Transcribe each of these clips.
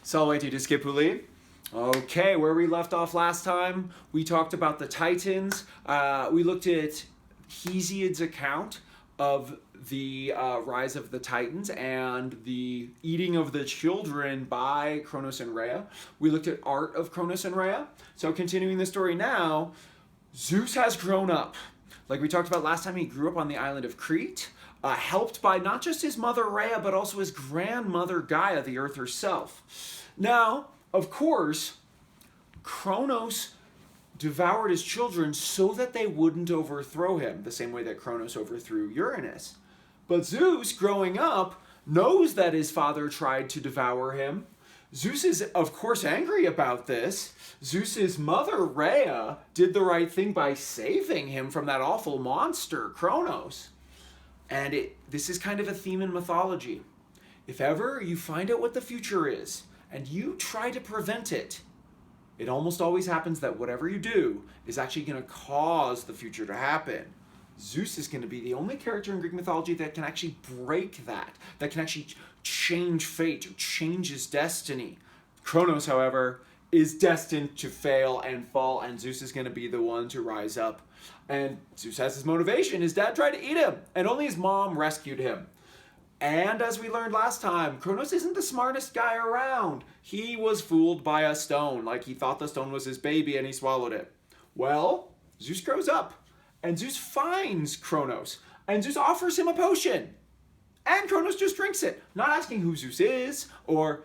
Salve Skipuli. Okay, where we left off last time, we talked about the Titans. We looked at Hesiod's account of the rise of the Titans and the eating of the children by Kronos and Rhea. We looked at art of Kronos and Rhea. So continuing the story now, Zeus has grown up. Like we talked about last time, he grew up on the island of Crete, helped by not just his mother Rhea, but also his grandmother Gaia, the earth herself. Now, of course, Kronos devoured his children so that they wouldn't overthrow him, the same way that Kronos overthrew Uranus. But Zeus, growing up, knows that his father tried to devour him. Zeus is, of course, angry about this. Zeus's mother, Rhea, did the right thing by saving him from that awful monster, Kronos. And this is kind of a theme in mythology. If ever you find out what the future is, and you try to prevent it, it almost always happens that whatever you do is actually going to cause the future to happen. Zeus is going to be the only character in Greek mythology that can actually break that can actually change fate, or change his destiny. Kronos, however, is destined to fail and fall, and Zeus is going to be the one to rise up. And Zeus has his motivation. His dad tried to eat him, and only his mom rescued him. And as we learned last time, Kronos isn't the smartest guy around. He was fooled by a stone, like he thought the stone was his baby and he swallowed it. Well, Zeus grows up, and Zeus finds Kronos, and Zeus offers him a potion. And Kronos just drinks it, not asking who Zeus is, or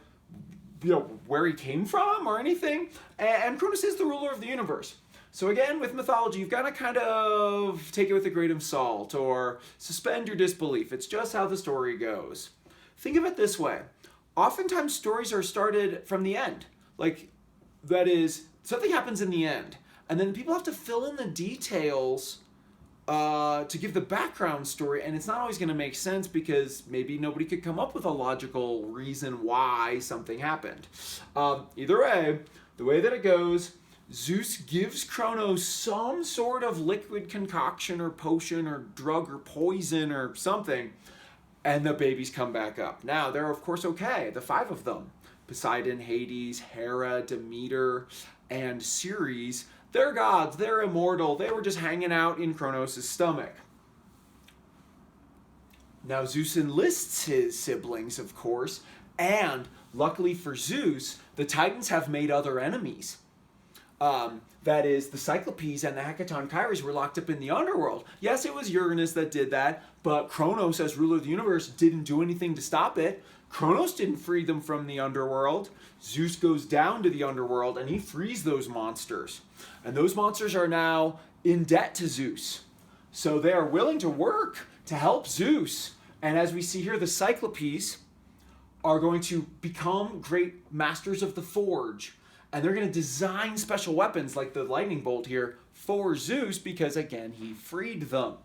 where he came from, or anything. And Kronos is the ruler of the universe. So again, with mythology, you've got to kind of take it with a grain of salt or suspend your disbelief. It's just how the story goes. Think of it this way. Oftentimes stories are started from the end. Like, that is, something happens in the end. And then people have to fill in the details to give the background story. And it's not always going to make sense because maybe nobody could come up with a logical reason why something happened. Either way, the way that it goes, Zeus gives Kronos some sort of liquid concoction or potion or drug or poison or something, and the babies come back up. Now, they're of course okay, the 5 of them. Poseidon, Hades, Hera, Demeter, and Ceres. They're gods, they're immortal, they were just hanging out in Kronos' stomach. Now, Zeus enlists his siblings, of course, and luckily for Zeus, the Titans have made other enemies. That is, the Cyclopes and the Hecaton Kyries were locked up in the underworld. Yes, it was Uranus that did that, but Kronos, as ruler of the universe, didn't do anything to stop it. Kronos didn't free them from the underworld. Zeus goes down to the underworld and he frees those monsters. And those monsters are now in debt to Zeus. So they are willing to work to help Zeus. And as we see here, the Cyclopes are going to become great masters of the forge. And they're going to design special weapons like the lightning bolt here for Zeus because, again, he freed them.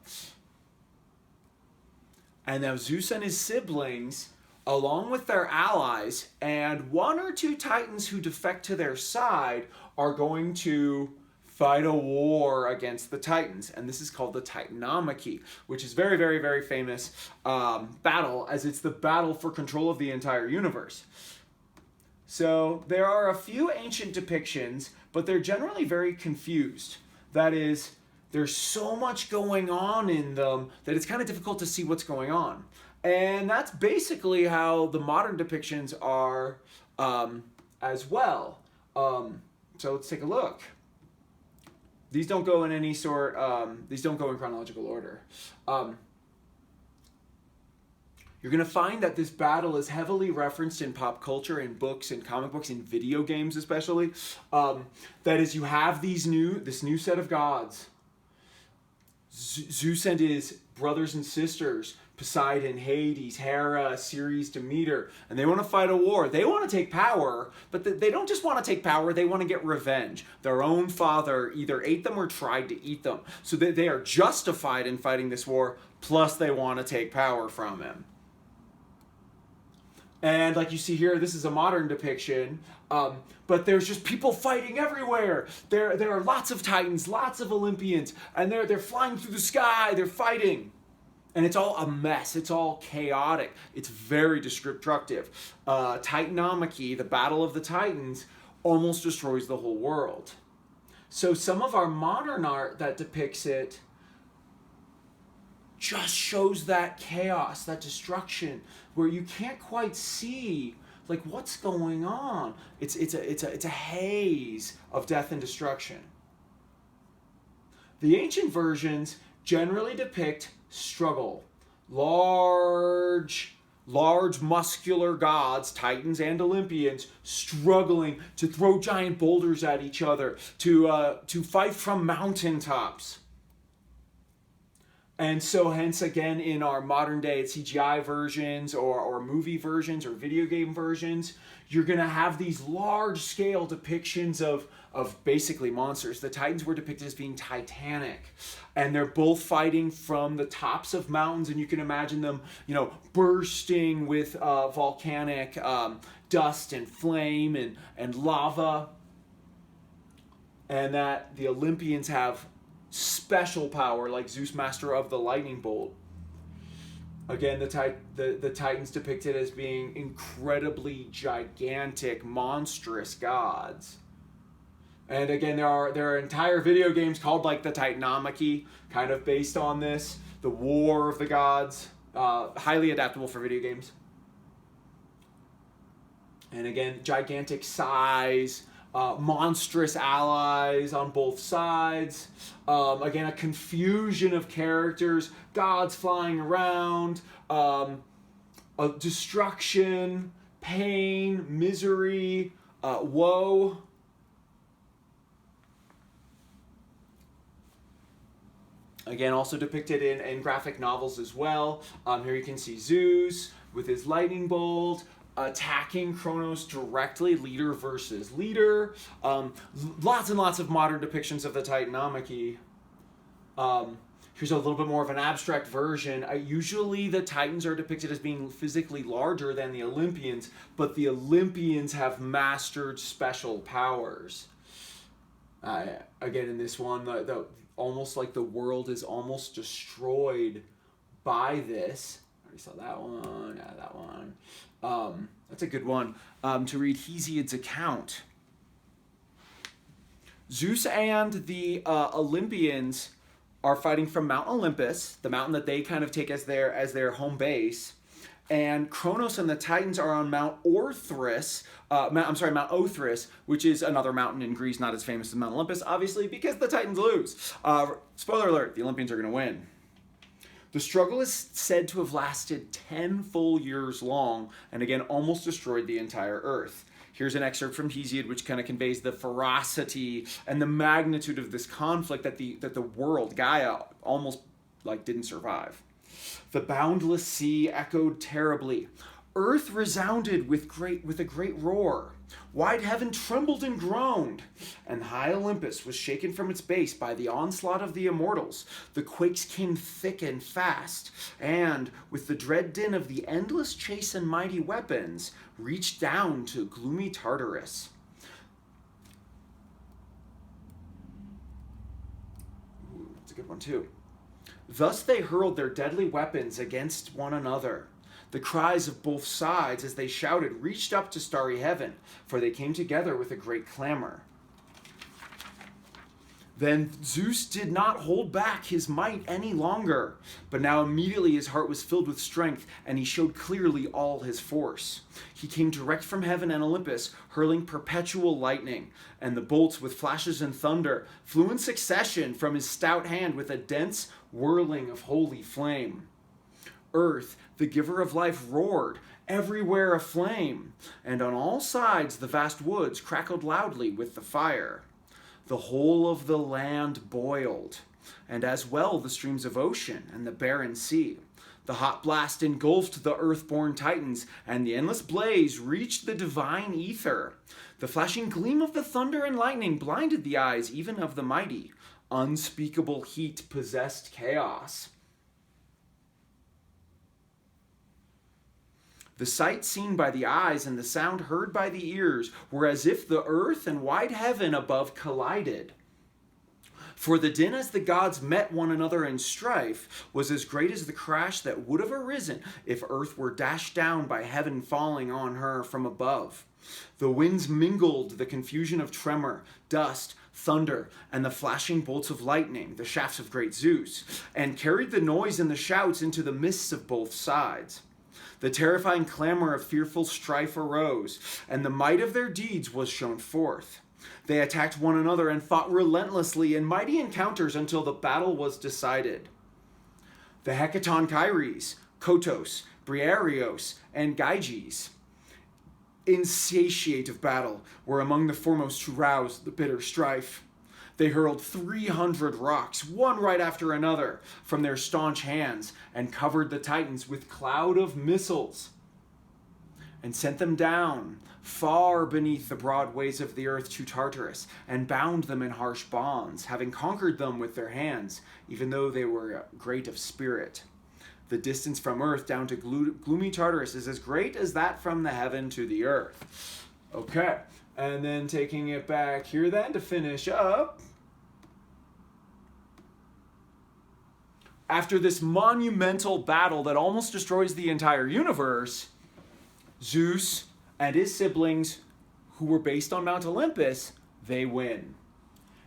And now Zeus and his siblings, along with their allies, and 1 or 2 Titans who defect to their side, are going to fight a war against the Titans. And this is called the Titanomachy, which is very, very, very famous battle, as it's the battle for control of the entire universe. So there are a few ancient depictions, but they're generally very confused. That is, there's so much going on in them that it's kind of difficult to see what's going on. And that's basically how the modern depictions are as well. So let's take a look. These don't go in any sort, these don't go in chronological order. You're going to find that this battle is heavily referenced in pop culture, in books, in comic books, in video games especially. That is, you have this new set of gods. Zeus and his brothers and sisters, Poseidon, Hades, Hera, Ceres, Demeter, and they want to fight a war. They want to take power, but they don't just want to take power, they want to get revenge. Their own father either ate them or tried to eat them. So they are justified in fighting this war, plus they want to take power from him. And like you see here, this is a modern depiction, but there's just people fighting everywhere. There are lots of Titans, lots of Olympians, and they're flying through the sky, they're fighting. And it's all a mess. It's all chaotic. It's very destructive. Titanomachy, the Battle of the Titans, almost destroys the whole world. So some of our modern art that depicts it just shows that chaos, that destruction, where you can't quite see like what's going on. It's a haze of death and destruction. The ancient versions generally depict struggle. Large muscular gods, Titans and Olympians, struggling to throw giant boulders at each other, to fight from mountaintops. And so hence again in our modern day CGI versions or movie versions or video game versions, you're going to have these large scale depictions of basically monsters. The Titans were depicted as being titanic, and they're both fighting from the tops of mountains, and you can imagine them, bursting with volcanic dust and flame and lava. And that the Olympians have special power, like Zeus, master of the lightning bolt. Again, the Titans depicted as being incredibly gigantic, monstrous gods. And again, there are entire video games called like the Titanomachy, kind of based on this. The War of the Gods, highly adaptable for video games. And again, gigantic size, monstrous allies on both sides. Again, a confusion of characters, gods flying around, destruction, pain, misery, woe. Again, also depicted in graphic novels as well. Here you can see Zeus with his lightning bolt, attacking Kronos directly, leader versus leader. Lots and lots of modern depictions of the Titanomachy. Here's a little bit more of an abstract version. Usually the Titans are depicted as being physically larger than the Olympians, but the Olympians have mastered special powers. Again, in this one, the almost like the world is almost destroyed by this. I already saw that one. Yeah, that one. That's a good one to read Hesiod's account. Zeus and the Olympians are fighting from Mount Olympus, the mountain that they kind of take as their home base. And Kronos and the Titans are on Mount Orthrus, Mount Othrys, which is another mountain in Greece, not as famous as Mount Olympus, obviously, because the Titans lose. Spoiler alert, the Olympians are going to win. The struggle is said to have lasted 10 full years long, and again, almost destroyed the entire Earth. Here's an excerpt from Hesiod, which kind of conveys the ferocity and the magnitude of this conflict that the world, Gaia, almost didn't survive. The boundless sea echoed terribly. Earth resounded with a great roar. Wide heaven trembled and groaned, and high Olympus was shaken from its base by the onslaught of the immortals. The quakes came thick and fast, and, with the dread din of the endless chase and mighty weapons, reached down to gloomy Tartarus. Ooh, that's a good one too. Thus they hurled their deadly weapons against one another. The cries of both sides as they shouted reached up to starry heaven, for they came together with a great clamor. Then Zeus did not hold back his might any longer, but now immediately his heart was filled with strength, and he showed clearly all his force. He came direct from heaven and Olympus, hurling perpetual lightning, and the bolts with flashes and thunder flew in succession from his stout hand with a dense whirling of holy flame. Earth, the giver of life, roared, everywhere aflame, and on all sides the vast woods crackled loudly with the fire. The whole of the land boiled, and as well the streams of ocean and the barren sea. The hot blast engulfed the earth-born Titans, and the endless blaze reached the divine ether. The flashing gleam of the thunder and lightning blinded the eyes even of the mighty. Unspeakable heat possessed chaos. The sight seen by the eyes and the sound heard by the ears were as if the earth and wide heaven above collided. For the din as the gods met one another in strife was as great as the crash that would have arisen if earth were dashed down by heaven falling on her from above. The winds mingled the confusion of tremor, dust, thunder, and the flashing bolts of lightning, the shafts of great Zeus, and carried the noise and the shouts into the mists of both sides. The terrifying clamor of fearful strife arose, and the might of their deeds was shown forth. They attacked one another and fought relentlessly in mighty encounters until the battle was decided. The Hecaton Kyries, Kotos, Briareos, and Gyges, insatiate of battle, were among the foremost to rouse the bitter strife. They hurled 300 rocks, one right after another, from their staunch hands, and covered the Titans with cloud of missiles, and sent them down far beneath the broad ways of the earth to Tartarus, and bound them in harsh bonds, having conquered them with their hands, even though they were great of spirit. The distance from earth down to gloomy Tartarus is as great as that from the heaven to the earth. Okay, and then taking it back here then to finish up. After this monumental battle that almost destroys the entire universe, Zeus and his siblings, who were based on Mount Olympus, they win.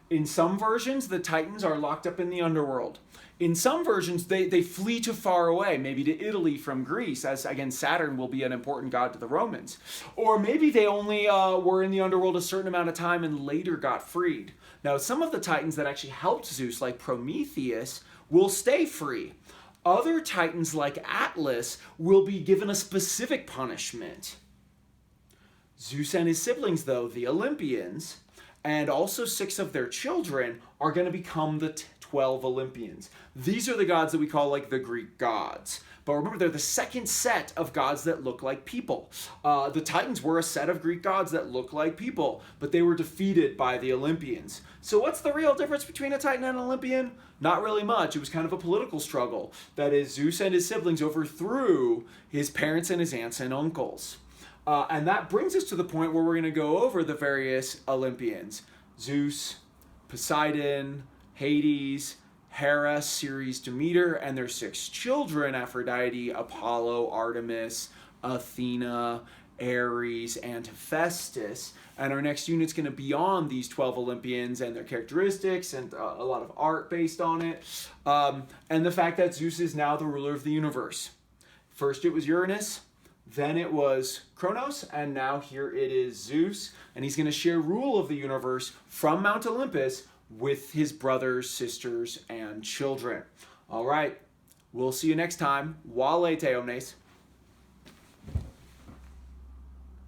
In some versions, the Titans are locked up in the underworld. In some versions, they flee to far away, maybe to Italy from Greece, as again, Saturn will be an important god to the Romans. Or maybe they only were in the underworld a certain amount of time and later got freed. Now, some of the Titans that actually helped Zeus, like Prometheus, will stay free. Other Titans, like Atlas, will be given a specific punishment. Zeus and his siblings, though, the Olympians, and also 6 of their children, are going to become the 12 Olympians. These are the gods that we call like the Greek gods. But remember, they're the second set of gods that look like people. The Titans were a set of Greek gods that look like people, but they were defeated by the Olympians. So what's the real difference between a Titan and an Olympian? Not really much. It was kind of a political struggle. That is, Zeus and his siblings overthrew his parents and his aunts and uncles. And that brings us to the point where we're going to go over the various Olympians. Zeus, Poseidon, Hades, Hera, Ceres, Demeter, and their 6 children, Aphrodite, Apollo, Artemis, Athena, Ares, and Hephaestus. And our next unit's going to be on these 12 Olympians and their characteristics and a lot of art based on it. And the fact that Zeus is now the ruler of the universe. First it was Uranus, then it was Kronos, and now here it is Zeus. And he's going to share rule of the universe from Mount Olympus with his brothers, sisters, and children. All right, we'll see you next time. Wale te omnes.